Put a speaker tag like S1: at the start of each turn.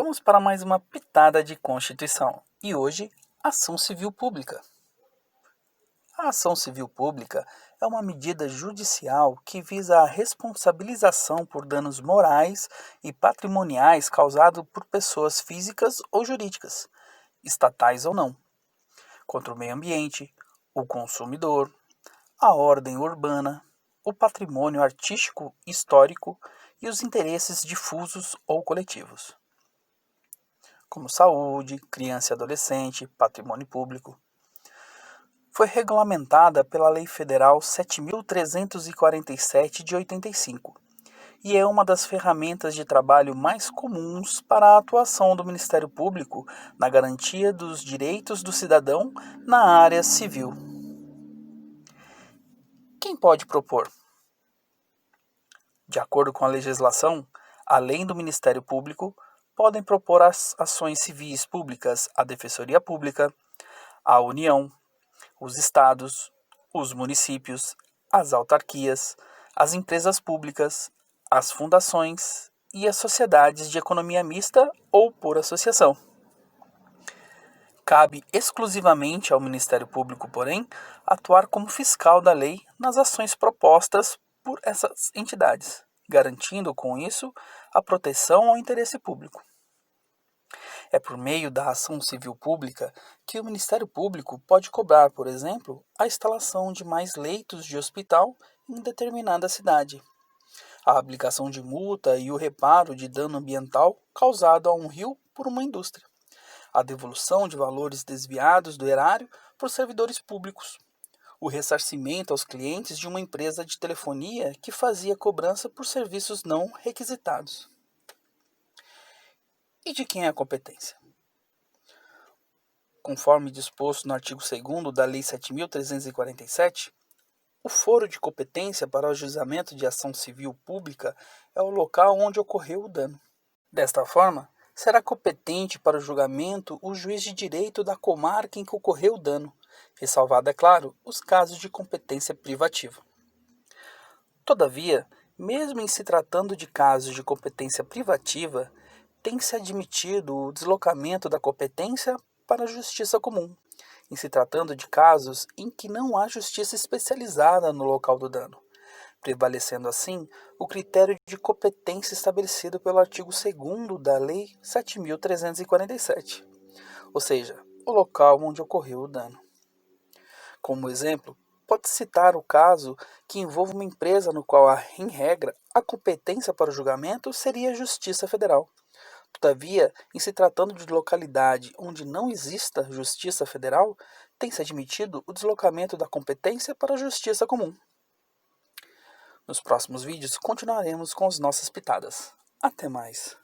S1: Vamos para mais uma pitada de Constituição. E hoje, ação civil pública. A ação civil pública é uma medida judicial que visa a responsabilização por danos morais e patrimoniais causados por pessoas físicas ou jurídicas, estatais ou não, contra o meio ambiente, o consumidor, a ordem urbana, o patrimônio artístico histórico e os interesses difusos ou coletivos, como saúde, criança e adolescente, patrimônio público. Foi regulamentada pela Lei Federal 7.347 de 85 e é uma das ferramentas de trabalho mais comuns para a atuação do Ministério Público na garantia dos direitos do cidadão na área civil. Quem pode propor? De acordo com a legislação, além do Ministério Público, podem propor as ações civis públicas a Defensoria Pública, a União, os estados, os municípios, as autarquias, as empresas públicas, as fundações e as sociedades de economia mista ou por associação. Cabe exclusivamente ao Ministério Público, porém, atuar como fiscal da lei nas ações propostas por essas entidades, garantindo com isso a proteção ao interesse público. É por meio da ação civil pública que o Ministério Público pode cobrar, por exemplo, a instalação de mais leitos de hospital em determinada cidade, a aplicação de multa e o reparo de dano ambiental causado a um rio por uma indústria, a devolução de valores desviados do erário por servidores públicos, o ressarcimento aos clientes de uma empresa de telefonia que fazia cobrança por serviços não requisitados. E de quem é a competência? Conforme disposto no artigo 2º da Lei 7.347, o foro de competência para o ajuizamento de ação civil pública é o local onde ocorreu o dano. Desta forma, será competente para o julgamento o juiz de direito da comarca em que ocorreu o dano, ressalvado, é claro, os casos de competência privativa. Todavia, mesmo em se tratando de casos de competência privativa, tem-se admitido o deslocamento da competência para a justiça comum, em se tratando de casos em que não há justiça especializada no local do dano, prevalecendo assim o critério de competência estabelecido pelo artigo 2º da Lei 7.347, ou seja, o local onde ocorreu o dano. Como exemplo, pode citar o caso que envolve uma empresa no qual, em regra, a competência para o julgamento seria a Justiça Federal. Todavia, em se tratando de localidade onde não exista Justiça Federal, tem-se admitido o deslocamento da competência para a Justiça Comum. Nos próximos vídeos, continuaremos com as nossas pitadas. Até mais!